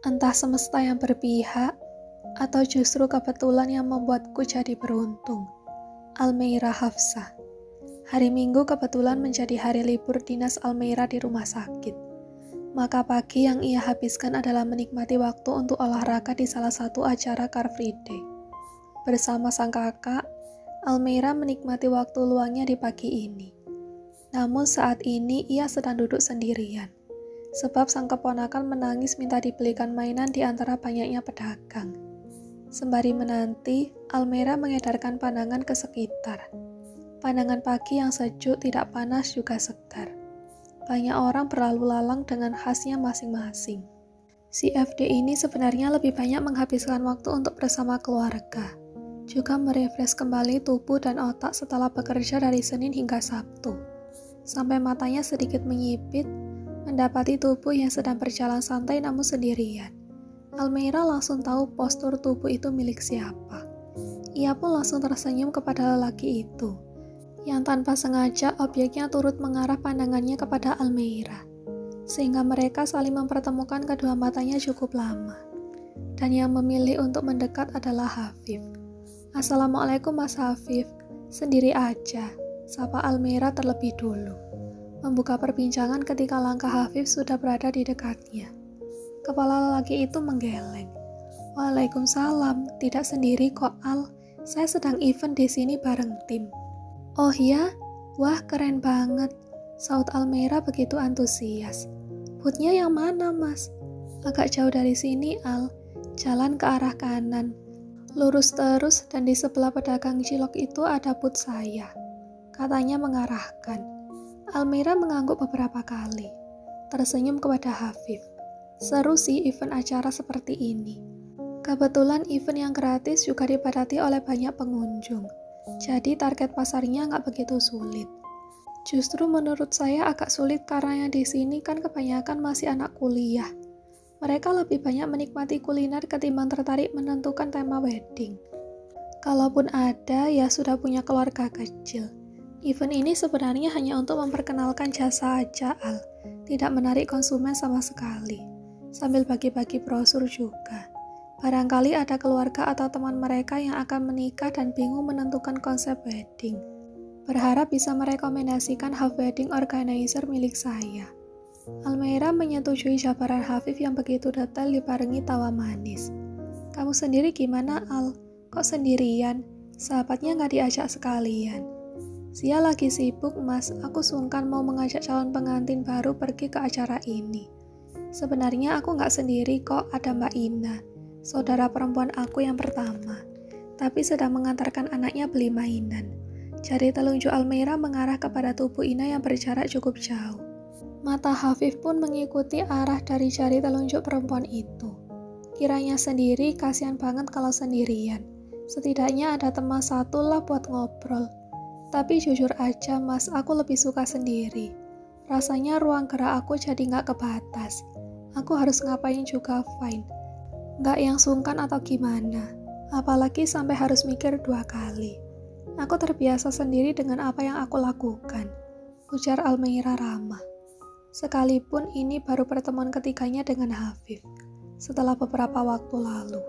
Entah semesta yang berpihak, atau justru kebetulan yang membuatku jadi beruntung. Almeira Hafsah. Hari Minggu kebetulan menjadi hari libur dinas Almeira di rumah sakit. Maka pagi yang ia habiskan adalah menikmati waktu untuk olahraga di salah satu acara Car Free Day. Bersama sang kakak, Almeira menikmati waktu luangnya di pagi ini. Namun saat ini ia sedang duduk sendirian. Sebab sang keponakan menangis minta dibelikan mainan di antara banyaknya pedagang. Sembari menanti, Almeira mengedarkan pandangan ke sekitar. Pandangan pagi yang sejuk, tidak panas juga segar. Banyak orang berlalu lalang dengan khasnya masing-masing. Si FD ini sebenarnya lebih banyak menghabiskan waktu untuk bersama keluarga. Juga merefresh kembali tubuh dan otak setelah bekerja dari Senin hingga Sabtu. Sampai matanya sedikit menyipit, mendapati tubuh yang sedang berjalan santai namun sendirian. Almeira langsung tahu postur tubuh itu milik siapa. Ia pun langsung tersenyum kepada lelaki itu, yang tanpa sengaja objeknya turut mengarah pandangannya kepada Almeira, sehingga mereka saling mempertemukan kedua matanya cukup lama. Dan yang memilih untuk mendekat adalah Hafif. "Assalamualaikum Mas Hafif." "Sendiri aja," sapa Almeira terlebih dulu. Membuka perbincangan ketika langkah Hafif sudah berada di dekatnya. Kepala lelaki itu menggeleng. "Waalaikumsalam, tidak sendiri kok Al. Saya sedang event di sini bareng tim." "Oh ya? Wah keren banget," saut Almeira begitu antusias. "Booth-nya yang mana Mas?" "Agak jauh dari sini Al, jalan ke arah kanan. Lurus terus dan di sebelah pedagang cilok itu ada booth saya," katanya mengarahkan. Almeira mengangguk beberapa kali, tersenyum kepada Hafif. Seru sih event acara seperti ini. Kebetulan event yang gratis juga dipadati oleh banyak pengunjung, jadi target pasarnya nggak begitu sulit. Justru menurut saya agak sulit karena yang di sini kan kebanyakan masih anak kuliah. Mereka lebih banyak menikmati kuliner ketimbang tertarik menentukan tema wedding. Kalaupun ada, ya sudah punya keluarga kecil. Event ini sebenarnya hanya untuk memperkenalkan jasa aja Al, tidak menarik konsumen sama sekali. Sambil bagi-bagi brosur juga. Barangkali ada keluarga atau teman mereka yang akan menikah dan bingung menentukan konsep wedding. Berharap bisa merekomendasikan half wedding organizer milik saya. Almeira menyetujui jabaran Hafif yang begitu detail dibarengi tawa manis. "Kamu sendiri gimana Al? Kok sendirian? Sahabatnya nggak diajak sekalian?" "Sia lagi sibuk Mas, aku sungkan mau mengajak calon pengantin baru pergi ke acara ini. Sebenarnya aku nggak sendiri kok, ada Mbak Ina, saudara perempuan aku yang pertama, tapi sedang mengantarkan anaknya beli mainan." Jari telunjuk Almeira mengarah kepada tubuh Ina yang berjarak cukup jauh. Mata Hafif pun mengikuti arah dari jari telunjuk perempuan itu. Kiranya sendiri, kasihan banget kalau sendirian. Setidaknya ada teman satu lah buat ngobrol. Tapi jujur aja Mas, aku lebih suka sendiri. Rasanya ruang gerak aku jadi nggak kebatas. Aku harus ngapain juga fine. Nggak yang sungkan atau gimana. Apalagi sampai harus mikir 2 kali. Aku terbiasa sendiri dengan apa yang aku lakukan, ujar Almeira ramah. Sekalipun ini baru pertemuan ketiganya dengan Hafif, setelah beberapa waktu lalu.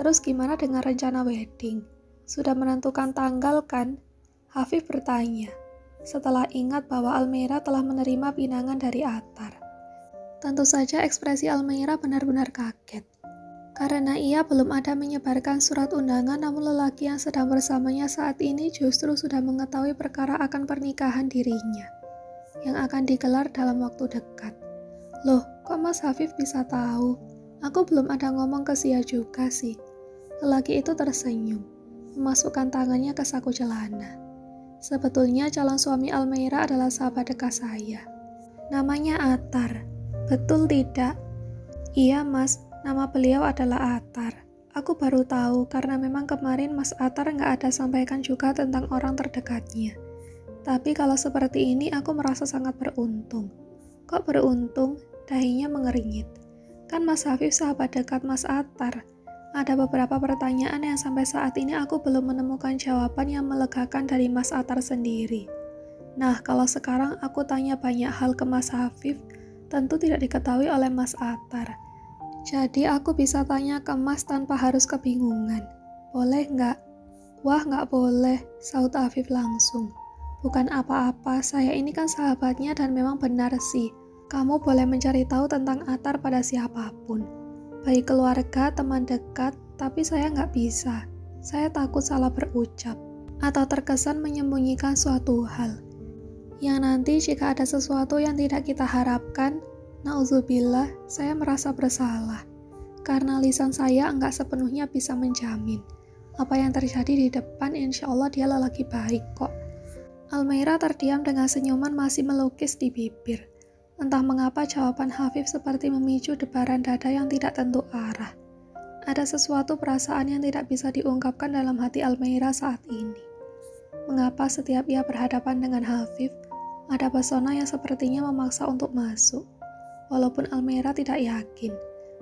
"Terus gimana dengan rencana wedding? Sudah menentukan tanggal kan?" Hafif bertanya, setelah ingat bahwa Almeira telah menerima pinangan dari Atar. Tentu saja ekspresi Almeira benar-benar kaget. Karena ia belum ada menyebarkan surat undangan, namun lelaki yang sedang bersamanya saat ini justru sudah mengetahui perkara akan pernikahan dirinya, yang akan digelar dalam waktu dekat. "Loh, kok Mas Hafif bisa tahu? Aku belum ada ngomong ke Sia juga sih." Lelaki itu tersenyum, memasukkan tangannya ke saku celana. "Sebetulnya calon suami Almeira adalah sahabat dekat saya. Namanya Atar." "Betul tidak?" "Iya Mas, nama beliau adalah Atar. Aku baru tahu karena memang kemarin Mas Atar nggak ada sampaikan juga tentang orang terdekatnya. Tapi kalau seperti ini aku merasa sangat beruntung." "Kok beruntung?" Dahinya mengeringit. "Kan Mas Hafif sahabat dekat Mas Atar. Ada beberapa pertanyaan yang sampai saat ini aku belum menemukan jawaban yang melegakan dari Mas Atar sendiri. Nah, kalau sekarang aku tanya banyak hal ke Mas Hafif, tentu tidak diketahui oleh Mas Atar. Jadi aku bisa tanya ke Mas tanpa harus kebingungan. Boleh nggak? Wah, nggak boleh, sahut Afif langsung. Bukan apa-apa, saya ini kan sahabatnya dan memang benar sih. Kamu boleh mencari tahu tentang Atar pada siapapun. Baik keluarga, teman dekat, tapi saya nggak bisa. Saya takut salah berucap. Atau terkesan menyembunyikan suatu hal. Yang nanti jika ada sesuatu yang tidak kita harapkan, nauzubillah, saya merasa bersalah. Karena lisan saya enggak sepenuhnya bisa menjamin. Apa yang terjadi di depan, insya Allah dia lelaki baik kok. Almeira terdiam dengan senyuman masih melukis di bibir. Entah mengapa jawaban Hafif seperti memicu debaran dada yang tidak tentu arah. Ada sesuatu perasaan yang tidak bisa diungkapkan dalam hati Almeira saat ini. Mengapa setiap ia berhadapan dengan Hafif, ada pesona yang sepertinya memaksa untuk masuk. Walaupun Almeira tidak yakin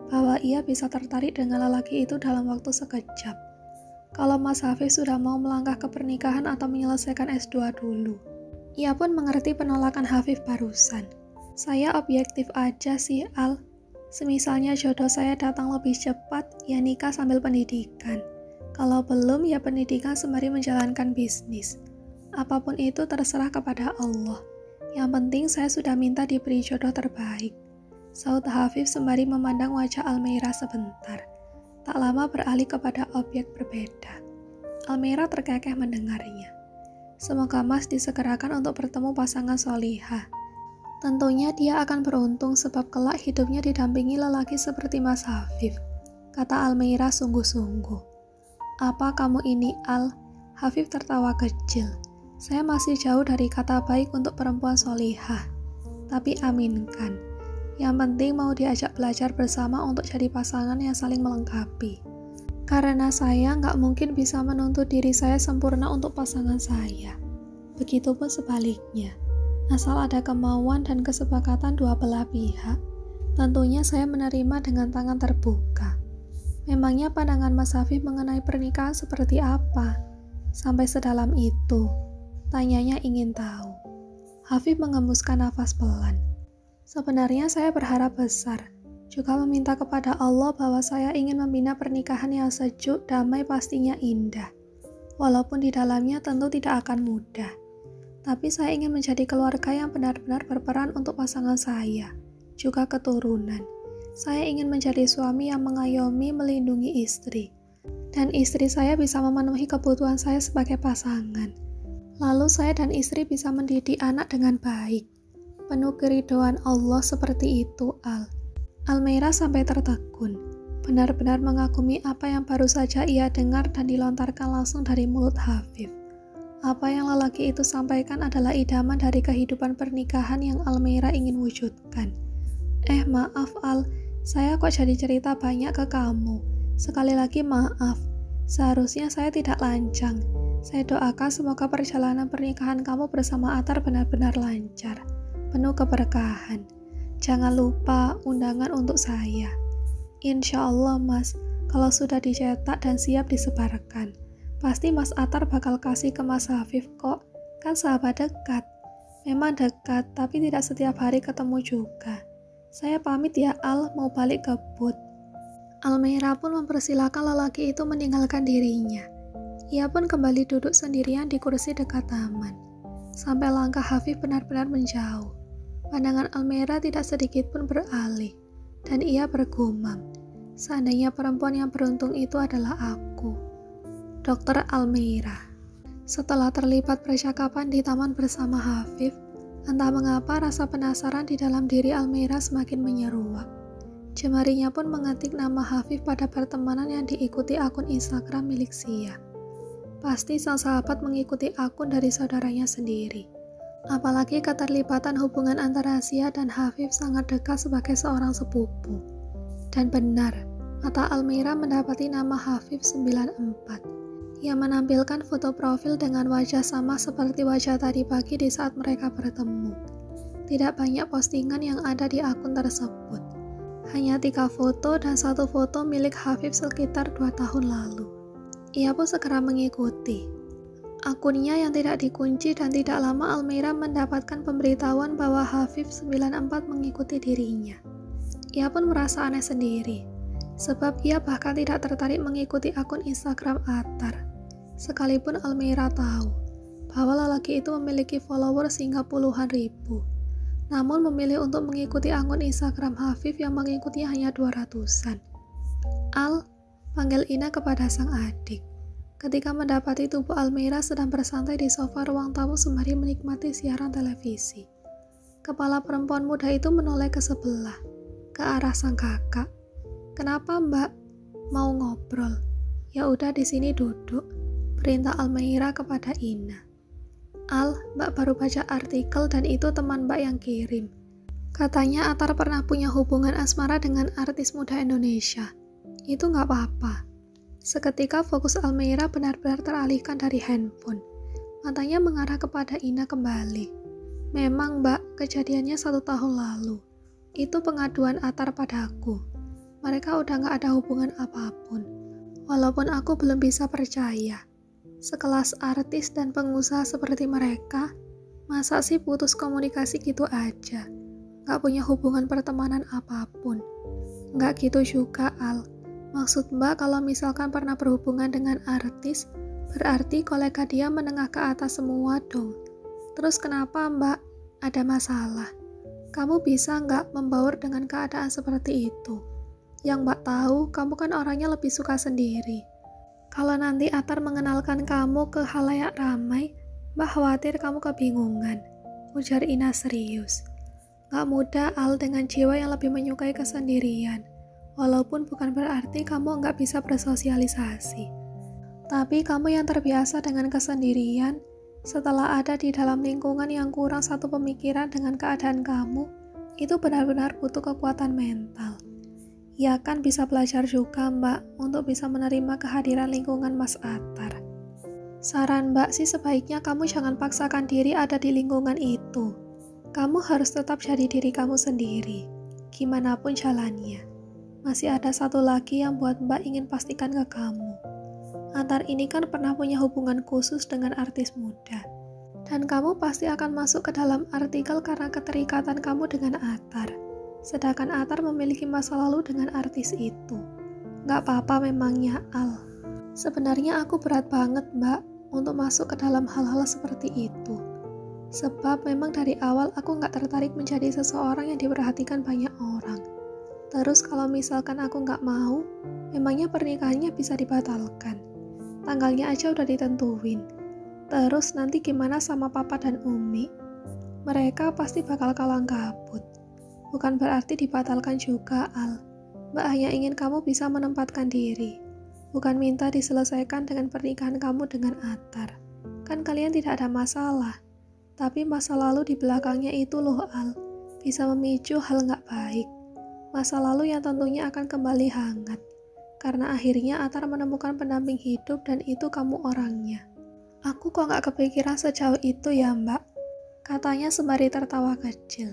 bahwa ia bisa tertarik dengan lelaki itu dalam waktu sekejap. Kalau Mas Hafif sudah mau melangkah ke pernikahan atau menyelesaikan S2 dulu. Ia pun mengerti penolakan Hafif barusan. Saya objektif aja sih, Al. Semisalnya jodoh saya datang lebih cepat, ya nikah sambil pendidikan. Kalau belum, ya pendidikan sembari menjalankan bisnis. Apapun itu terserah kepada Allah. Yang penting saya sudah minta diberi jodoh terbaik. Sahut Hafif sembari memandang wajah Almeira sebentar. Tak lama beralih kepada objek berbeda. Almeira terkekeh mendengarnya. Semoga Mas disegerakan untuk bertemu pasangan solihah. Tentunya dia akan beruntung sebab kelak hidupnya didampingi lelaki seperti Mas Hafif, kata Almeira sungguh-sungguh. Apa kamu ini, Al? Hafif tertawa kecil. Saya masih jauh dari kata baik untuk perempuan solihah. Tapi aminkan. Yang penting mau diajak belajar bersama untuk jadi pasangan yang saling melengkapi. Karena saya nggak mungkin bisa menuntut diri saya sempurna untuk pasangan saya. Begitupun sebaliknya. Asal ada kemauan dan kesepakatan dua belah pihak, tentunya saya menerima dengan tangan terbuka. Memangnya pandangan Mas Hafif mengenai pernikahan seperti apa? Sampai sedalam itu, tanyanya ingin tahu. Hafif mengembuskan nafas pelan. Sebenarnya saya berharap besar, juga meminta kepada Allah bahwa saya ingin membina pernikahan yang sejuk, damai, pastinya indah. Walaupun di dalamnya tentu tidak akan mudah. Tapi saya ingin menjadi keluarga yang benar-benar berperan untuk pasangan saya, juga keturunan. Saya ingin menjadi suami yang mengayomi, melindungi istri. Dan istri saya bisa memenuhi kebutuhan saya sebagai pasangan. Lalu saya dan istri bisa mendidik anak dengan baik. Penuh keridhaan Allah seperti itu, Al. Almeira sampai tertegun. Benar-benar mengagumi apa yang baru saja ia dengar dan dilontarkan langsung dari mulut Hafif. Apa yang lelaki itu sampaikan adalah idaman dari kehidupan pernikahan yang Almeira ingin wujudkan. Maaf, Al. Saya kok jadi cerita banyak ke kamu. Sekali lagi maaf. Seharusnya saya tidak lancang. Saya doakan semoga perjalanan pernikahan kamu bersama Atar benar-benar lancar. Penuh keberkahan. Jangan lupa undangan untuk saya. Insya Allah, Mas, kalau sudah dicetak dan siap disebarkan, pasti Mas Atar bakal kasih ke Mas Hafif kok. Kan sahabat dekat. Memang dekat, tapi tidak setiap hari ketemu juga. Saya pamit ya, Al, mau balik ke booth. Almeira pun mempersilahkan lelaki itu meninggalkan dirinya. Ia pun kembali duduk sendirian di kursi dekat taman. Sampai langkah Hafif benar-benar menjauh. Pandangan Almeira tidak sedikit pun beralih, dan ia bergumam, seandainya perempuan yang beruntung itu adalah aku. Dokter Almeira. Setelah terlibat percakapan di taman bersama Hafif, entah mengapa rasa penasaran di dalam diri Almeira semakin menyeruak. Jemarinya pun mengetik nama Hafif pada pertemanan yang diikuti akun Instagram milik Sia. Pasti sang sahabat mengikuti akun dari saudaranya sendiri. Apalagi keterlibatan hubungan antara Sia dan Hafif sangat dekat sebagai seorang sepupu. Dan benar, mata Almeira mendapati nama Hafif 94. Ia menampilkan foto profil dengan wajah sama seperti wajah tadi pagi di saat mereka bertemu. Tidak banyak postingan yang ada di akun tersebut. Hanya 3 foto dan 1 foto milik Hafif sekitar 2 tahun lalu. Ia pun segera mengikuti. Akunnya yang tidak dikunci dan tidak lama Almeira mendapatkan pemberitahuan bahwa Hafif 94 mengikuti dirinya. Ia pun merasa aneh sendiri. Sebab ia bahkan tidak tertarik mengikuti akun Instagram Atar. Sekalipun Almeira tahu bahwa lelaki itu memiliki followers hingga puluhan ribu, namun memilih untuk mengikuti akun Instagram Hafif yang mengikutinya hanya 200-an. Al, panggil Ina kepada sang adik. Ketika mendapati tubuh Almeira sedang bersantai di sofa ruang tamu sembari menikmati siaran televisi. Kepala perempuan muda itu menoleh ke sebelah, ke arah sang kakak. "Kenapa, Mbak? Mau ngobrol?" "Ya udah di sini duduk," perintah Almeira kepada Ina. "Al, Mbak baru baca artikel dan itu teman Mbak yang kirim. Katanya Atar pernah punya hubungan asmara dengan artis muda Indonesia. Itu nggak apa-apa." Seketika fokus Almeira benar-benar teralihkan dari handphone. Matanya mengarah kepada Ina kembali. "Memang, Mbak, kejadiannya 1 tahun lalu. Itu pengaduan Atar padaku. Mereka udah gak ada hubungan apapun. Walaupun aku belum bisa percaya. Sekelas artis dan pengusaha seperti mereka, masa sih putus komunikasi gitu aja? Gak punya hubungan pertemanan apapun." "Gak gitu juga, Al. Maksud Mbak kalau misalkan pernah berhubungan dengan artis, berarti kolega dia menengah ke atas semua dong. Terus kenapa Mbak? Ada masalah? Kamu bisa nggak membaur dengan keadaan seperti itu? Yang Mbak tahu, kamu kan orangnya lebih suka sendiri. Kalau nanti Atar mengenalkan kamu ke khalayak ramai, Mbak khawatir kamu kebingungan," ujar Ina serius. "Gak mudah Al dengan jiwa yang lebih menyukai kesendirian. Walaupun bukan berarti kamu nggak bisa bersosialisasi. Tapi kamu yang terbiasa dengan kesendirian, setelah ada di dalam lingkungan yang kurang satu pemikiran dengan keadaan kamu, itu benar-benar butuh kekuatan mental. Ya kan bisa belajar juga Mbak untuk bisa menerima kehadiran lingkungan Mas Atar. Saran Mbak sih sebaiknya kamu jangan paksakan diri ada di lingkungan itu. Kamu harus tetap jadi diri kamu sendiri, gimana pun jalannya. Masih ada satu lagi yang buat Mbak ingin pastikan ke kamu. Atar ini kan pernah punya hubungan khusus dengan artis muda. Dan kamu pasti akan masuk ke dalam artikel karena keterikatan kamu dengan Atar. Sedangkan Atar memiliki masa lalu dengan artis itu. Gak apa-apa memangnya, Al. Sebenarnya aku berat banget, Mbak, untuk masuk ke dalam hal-hal seperti itu. Sebab memang dari awal aku gak tertarik menjadi seseorang yang diperhatikan banyak orang. Terus kalau misalkan aku gak mau, memangnya pernikahannya bisa dibatalkan. Tanggalnya aja udah ditentuin. Terus nanti gimana sama papa dan umi? Mereka pasti bakal kalang kabut. Bukan berarti dibatalkan juga, Al. Mbak hanya ingin kamu bisa menempatkan diri. Bukan minta diselesaikan dengan pernikahan kamu dengan Atar. Kan kalian tidak ada masalah. Tapi masa lalu di belakangnya itu loh, Al. Bisa memicu hal gak baik. Masa lalu yang tentunya akan kembali hangat. Karena akhirnya Atar menemukan pendamping hidup dan itu kamu orangnya. Aku kok gak kepikiran sejauh itu ya, Mbak? Katanya sembari tertawa kecil.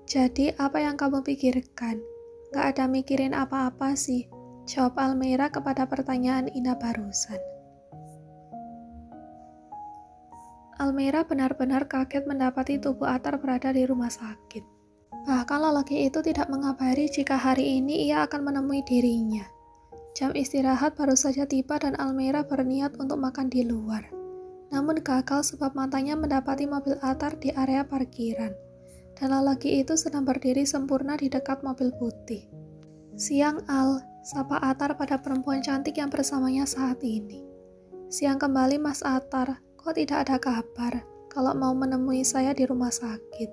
Jadi apa yang kamu pikirkan? Gak ada mikirin apa-apa sih, jawab Almeira kepada pertanyaan Ina barusan. Almeira benar-benar kaget mendapati tubuh Atar berada di rumah sakit. Bahkan lelaki itu tidak mengabari jika hari ini ia akan menemui dirinya. Jam istirahat baru saja tiba dan Almeira berniat untuk makan di luar. Namun gagal sebab matanya mendapati mobil Atar di area parkiran. Dan lelaki itu sedang berdiri sempurna di dekat mobil putih. "Siang Al," sapa Atar pada perempuan cantik yang bersamanya saat ini. "Siang kembali Mas Atar, kok tidak ada kabar kalau mau menemui saya di rumah sakit?"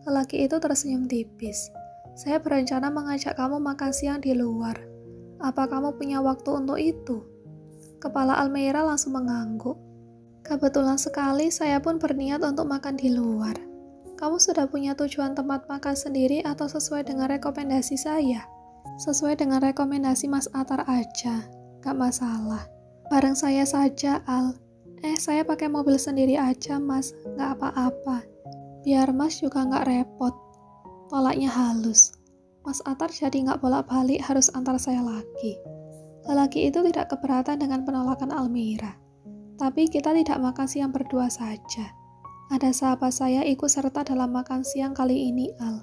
Lelaki itu tersenyum tipis. "Saya berencana mengajak kamu makan siang di luar. Apa kamu punya waktu untuk itu?" Kepala Almeira langsung mengangguk. "Kebetulan sekali saya pun berniat untuk makan di luar. Kamu sudah punya tujuan tempat makan sendiri atau sesuai dengan rekomendasi saya?" "Sesuai dengan rekomendasi Mas Atar aja, gak masalah. Bareng saya saja, Al." Saya pakai mobil sendiri aja, Mas, gak apa-apa. Biar Mas juga gak repot." Tolaknya halus. Mas Atar jadi gak bolak-balik harus antar saya lagi. Lelaki itu tidak keberatan dengan penolakan Almeira. "Tapi kita tidak makan siang berdua saja. Ada sahabat saya ikut serta dalam makan siang kali ini, Al.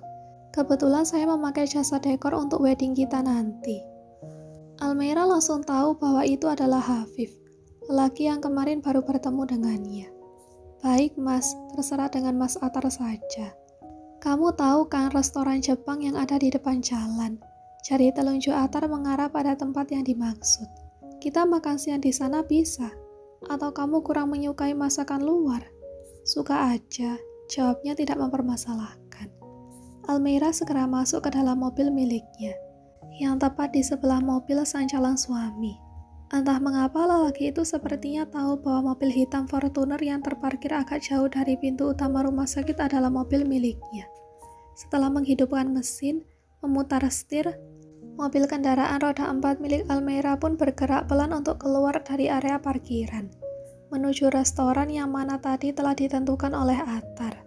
Kebetulan saya memakai jasa dekor untuk wedding kita nanti." Almeira langsung tahu bahwa itu adalah Hafif, lelaki yang kemarin baru bertemu dengannya. Baik mas, terserah dengan Mas Atar saja. Kamu tahu kan restoran Jepang yang ada di depan jalan? Jari telunjuk Atar mengarah pada tempat yang dimaksud. Kita makan siang di sana bisa? Atau kamu kurang menyukai masakan luar? Suka aja, jawabnya tidak mempermasalahkan. Almeira segera masuk ke dalam mobil miliknya, yang tepat di sebelah mobil sang calon suami. Entah mengapa lelaki itu sepertinya tahu bahwa mobil hitam Fortuner yang terparkir agak jauh dari pintu utama rumah sakit adalah mobil miliknya. Setelah menghidupkan mesin, memutar setir, mobil kendaraan roda 4 milik Almeira pun bergerak pelan untuk keluar dari area parkiran, menuju restoran yang mana tadi telah ditentukan oleh Atar.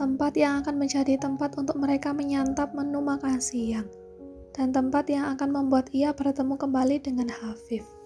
Tempat yang akan menjadi tempat untuk mereka menyantap menu makan siang, dan tempat yang akan membuat ia bertemu kembali dengan Hafif.